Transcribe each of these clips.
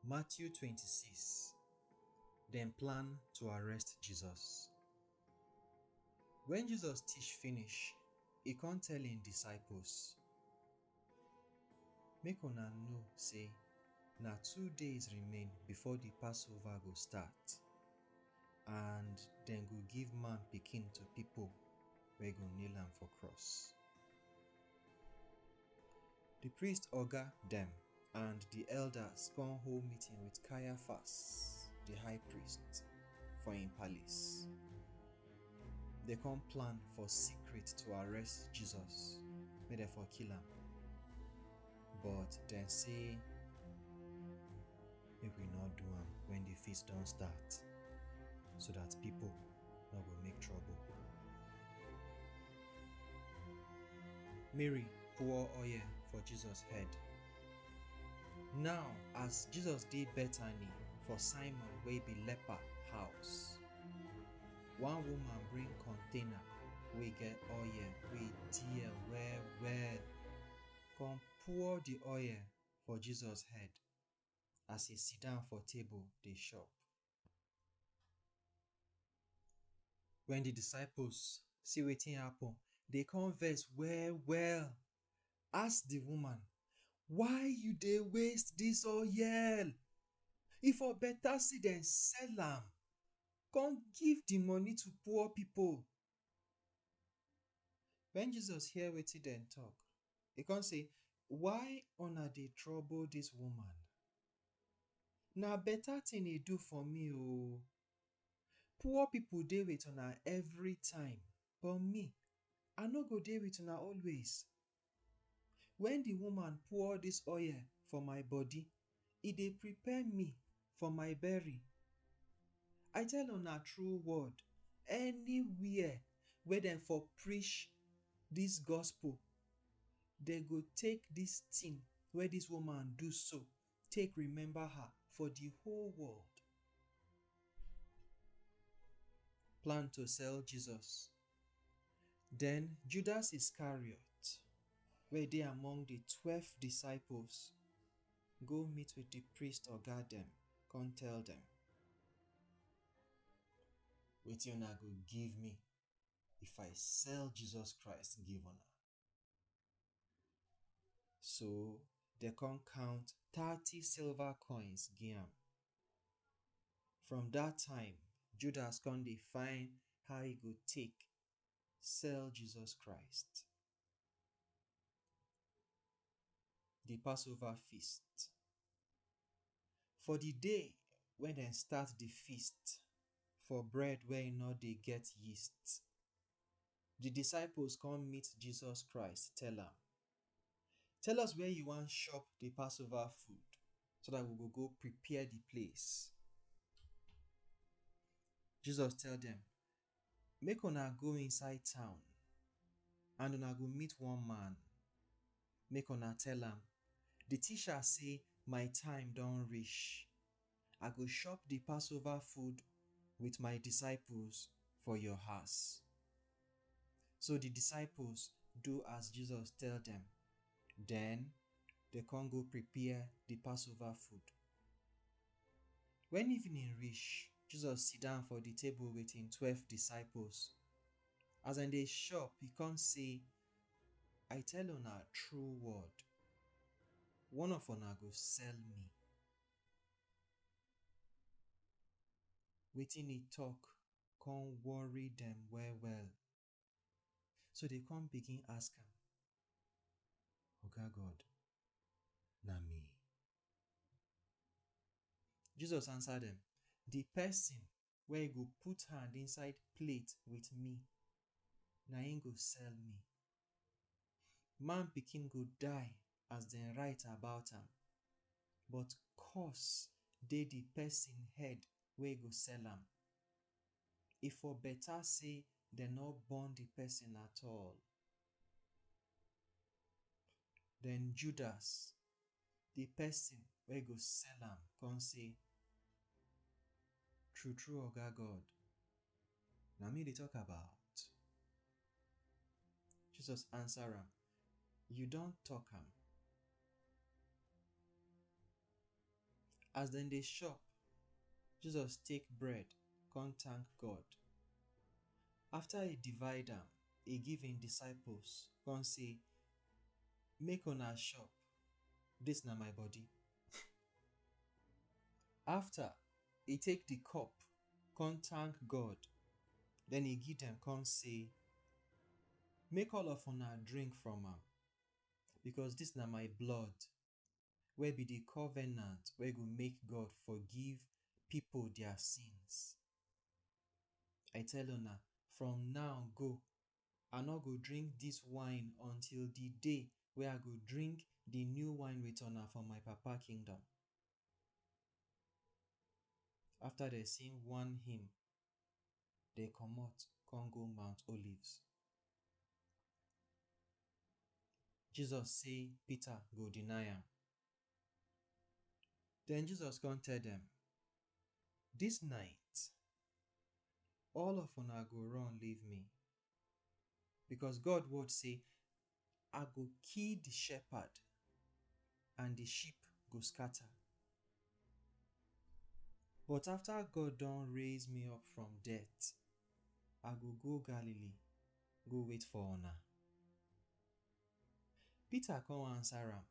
Matthew 26. Dem plan to arrest Jesus. When Jesus teach finish, he come tell him disciples, make una know say na 2 days remain before the Passover go start, and dem go give man pikin to people wey go nail am for cross. The priest oga dem and the elders come hold meeting with Caiaphas, the high priest, for im palace. They come plan for secret to arrest Jesus, make dem for kill am. But dem say make we not do am when the feast don start, so that people no go make trouble. Mary pour oil for Jesus' head. Now, as Jesus did Bethany for Simon wey be leper house, one woman bring container wey get oil wey dear well, come pour the oil for Jesus' head as he sit down for table dey chop. When the disciples see wetin happen, they come vex well. Ask the woman, why you dey waste this oil? If for better see dem sell am, come give the money to poor people. When Jesus hear wetin dem talk, he come say, why una dey trouble this woman? Na better thing e do for me oo. Poor people dey with una every time, but me, I no go dey with una always. When the woman pour this oil for my body, e dey prepare me for my bury. I tell una true word, anywhere where dem for preach this gospel, they go take this thing where this woman do so, take remember her for the whole world. Plan to sell Jesus. Then Judas Iscariot, where they among the 12 disciples, go meet with the priest oga dem, come tell them, wetin una go give me if I sell Jesus Christ give una? So they come count 30 silver coins give am. From that time, Judas come dey find how he go take sell Jesus Christ. The Passover Feast. For the day when dem start the feast for bread wey no dey get yeast, the disciples come meet Jesus Christ, tell us where you wan chop the Passover food, so that we will go prepare the place. Jesus tell them, make una go inside town, and una go meet one man. Make una tell am, the teacher say my time don reach. I go chop the Passover food with my disciples for your house. So the disciples do as Jesus tell them. Then they come go prepare the Passover food. When evening reach, Jesus sit down for the table with him 12 disciples. As dem dey chop, he come say, I tell una true word, one of una go sell me. Wetin he talk come worry them well. So they come begin ask am, Oga God, na me? Jesus answer them, the person wey go put hand inside plate with me, na him go sell me. Man pikin go die as dem write about am, but curse dey the person head wey go sell am. If for better say dem no born the person at all. Then Judas, the person wey go sell am, come say, true true oga God, na me dey talk about. Jesus answer am, you don talk am. As dem dey chop, Jesus take bread, come thank God. After he divide am, he give him disciples, come say, make una chop, this na my body. After, he take the cup, come thank God. Then he give them, come say, make all of una drink from am, because this na my blood, wey be the covenant wey go make God forgive people their sins. I tell una, from now go, I no go drink this wine until the day wey I go drink the new wine with una for my Papa kingdom. After they sing one hymn, they comot, come go Mount Olives. Jesus say Peter go deny am. Then Jesus come tell them, this night, all of una go run leave me. Because God word say, I go kill the shepherd and the sheep go scatter. But after God don raise me up from death, I go Galilee, go wait for una. Peter come answer am,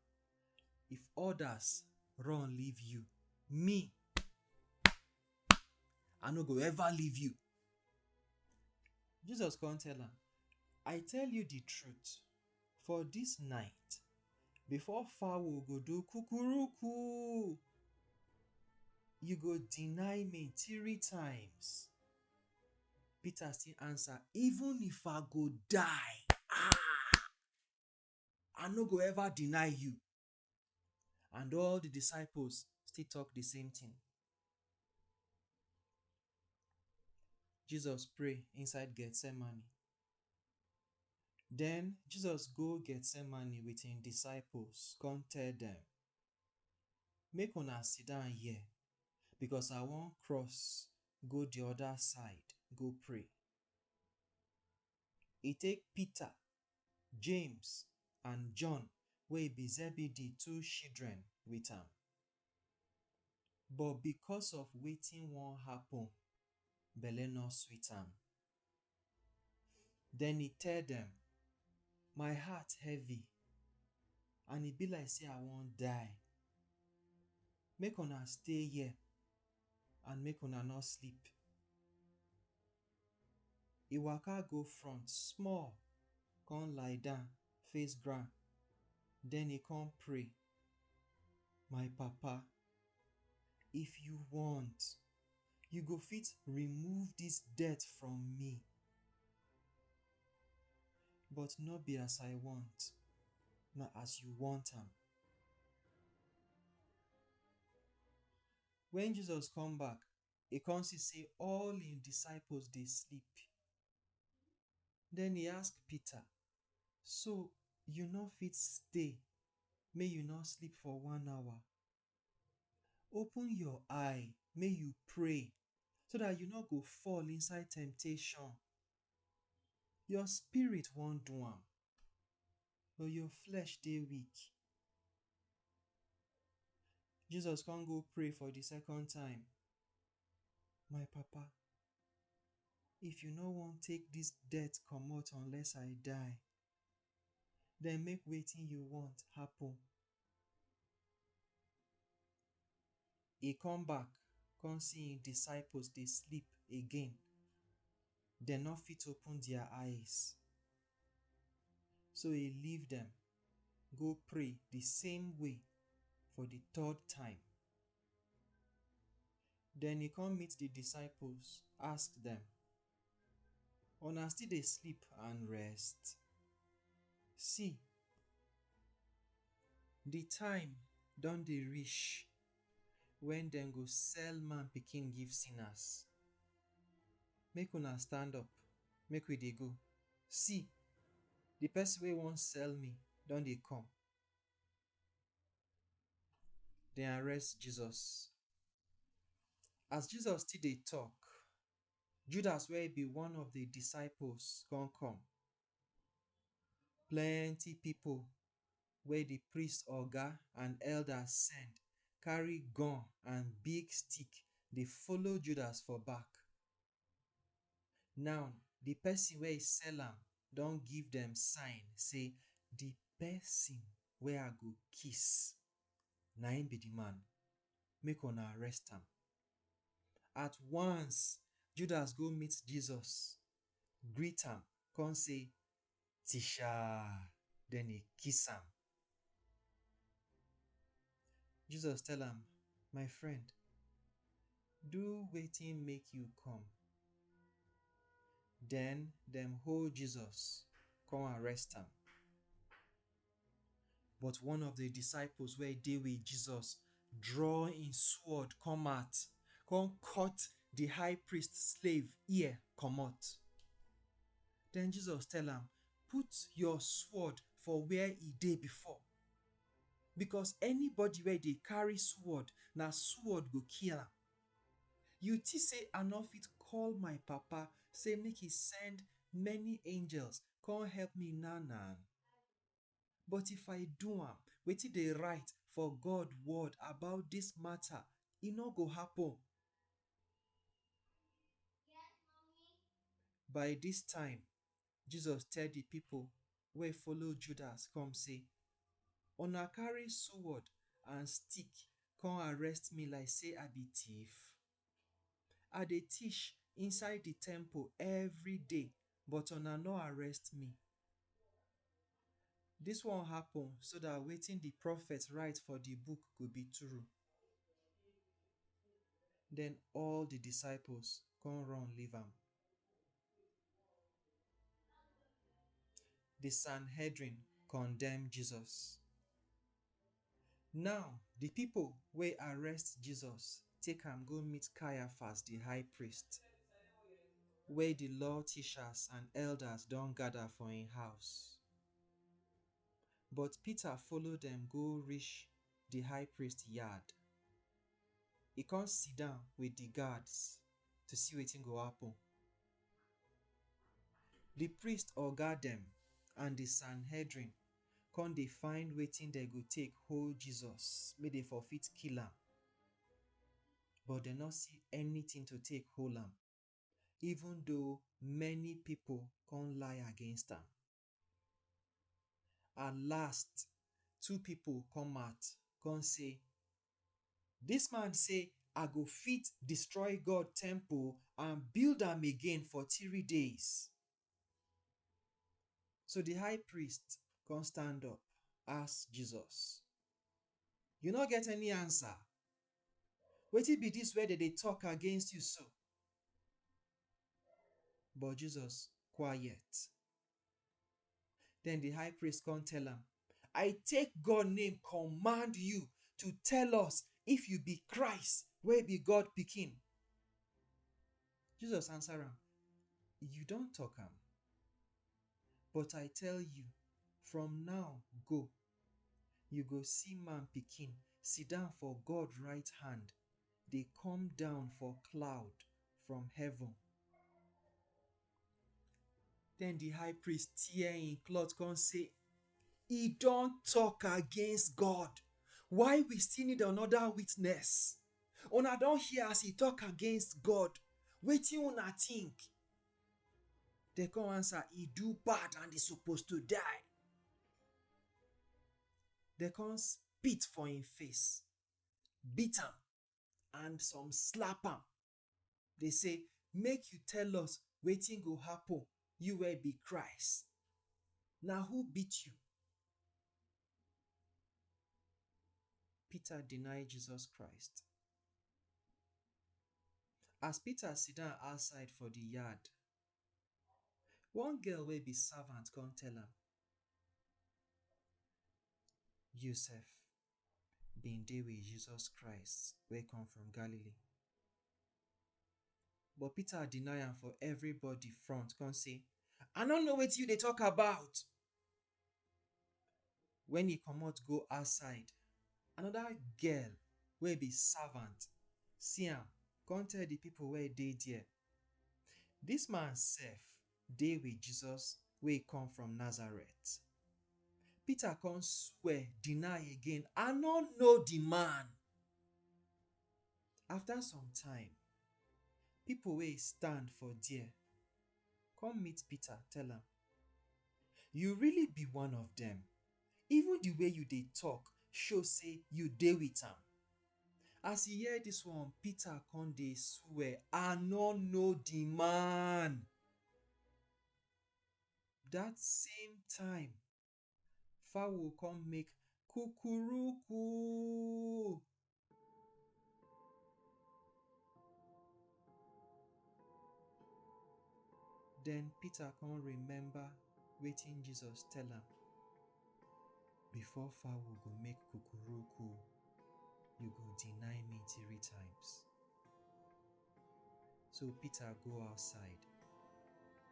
if others run leave you, me, I no go ever leave you. Jesus come tell am, I tell you the truth, for this night, before fowl go do kukuruku, you go deny me 3 times. Peter still answer, even if I go die, I no go ever deny you. And all the disciples still talk the same thing. Jesus pray inside Getsemani. Then Jesus go Getsemani with his disciples, come tell them, make una sit down here, because I wan cross, go the other side, go pray. He take Peter, James, and John, wey be Zebedee 2 children, with am. But because of wetin wan happen, belle no sweet am. Then he tell them, my heart heavy, and e be like say I wan die. Make una stay here, and make una no sleep. He waka go front small, come lie down, face ground. Then he come pray, my Papa, if you want, you go fit remove this death from me. But no be as I want, na as you want am. When Jesus come back, he come see say all his disciples dey sleep. Then he ask Peter, so you no fit stay, make you no sleep for 1 hour? Open your eye, make you pray, so that you no go fall inside temptation. Your spirit wan do am, but your flesh dey weak. Jesus come go pray for the second time. My Papa, if you no wan take this death comot unless I die, then make wetin you want happen. He come back, come see his disciples dey sleep again. Dem no fit open their eyes. So he leave them, go pray the same way for the 3rd time. Then he come meet the disciples, ask them, una still dey sleep and rest? See, the time don dey reach when dem go sell man pikin give sinners. Make una stand up, make we dey go. See, the person wey wan sell me don dey come. Dem arrest Jesus. As Jesus still dey talk, Judas wey be one of the disciples come. Plenty people wey the priest oga and elders send carry gun and big stick dey follow Judas for back. Now, the person wey sell am don give dem sign say the person wey I go kiss na him be the man, make una arrest am. At once, Judas go meet Jesus, greet am, come say, "Teacher," then he kiss am. Jesus tell am, "My friend, do wetin make you come." Then dem hold Jesus, come arrest am. But one of the disciples wey dey with Jesus draw him sword come out, come cut the high priest slave ear comot. Then Jesus tell am, "Put your sword for where e dey before. Because anybody wey dey carry sword, na sword go kill am. You think say I no fit call my papa say make he send many angels come help me now? But if I do am, wetin dey write for God word about this matter, e no go happen." By this time, Jesus tell the people wey follow Judas come say, "Una carry sword and stick come arrest me like say I be thief. I dey teach inside the temple every day, but una no arrest me." This one happen so that wetin the prophet write for the book go be true. Then all the disciples come run leave am. The Sanhedrin condemn Jesus. Now, the people wey arrest Jesus take am go meet Caiaphas, the high priest, wey the law teachers and elders don gather for him house. But Peter follow dem go reach the high priest yard. He come sit down with the guards to see wetin go happen. The priest oga dem and the Sanhedrin come dey find wetin dem go take hold Jesus, make dem for fit kill am. But dem no see anything to take hold am, even though many people come lie against am. At last, two people come out, come say, "This man say, I go fit destroy God temple and build am again for 3 days." So the high priest come stand up, ask Jesus, "You no get any answer? Wetin be this wey dem dey talk against you so?" But Jesus quiet. Then the high priest come tell am, "I take God name command you to tell us if you be Christ, wey be God pikin." Jesus answer am, "You don talk am. But I tell you, from now go, you go see man pikin sit down for God right hand, dey come down for cloud from heaven." Then the high priest tear him cloth, come say, "He don talk against God. Why we still need another witness? Una don hear as he talk against God. Wetin una think?" They come answer, "He do bad and he supposed to die." They come spit for him face, beat am, and some slap am. They say, "Make you tell us wetin go happen, you wey be Christ. Na who beat you?" Peter deny Jesus Christ. As Peter sit down outside for the yard, one girl wey be servant come tell am, "You sef been dey with Jesus Christ wey come from Galilee." But Peter deny am for everybody front, come say, "I no know wetin you dey talk about." When he comot go outside, another girl wey be servant, see am, come tell the people wey dey there. Dis man sef dey with Jesus wey come from Nazareth. Peter come swear, deny again, I no know the man. After some time, people wey stand for there come meet Peter, tell am, you really be one of them. Even the way you dey talk show say you dey with am. As he hear this one, Peter come dey swear, I no know the man. That same time, fowl come make kukuruku. Then Peter come remember wetin Jesus tell am. Before fowl go make kukuruku, you go deny me 3 times. So Peter go outside,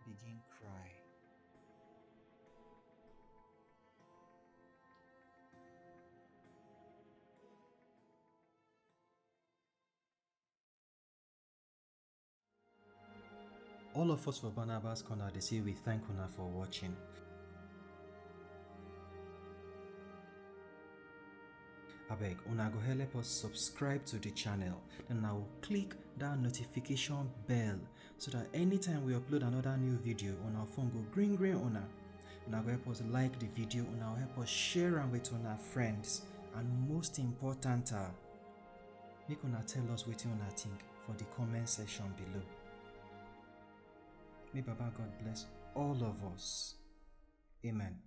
begin cry. All of us for Barnabas Corner, they say we thank una for watching. Abeg, una go help us subscribe to the channel. Then I will click that notification bell so that anytime we upload another new video on our phone go green una. Una go help us like the video, una go help us share am with una friends. And most important, make una tell us wetin una think for the comment section below. May Baba God bless all of us. Amen.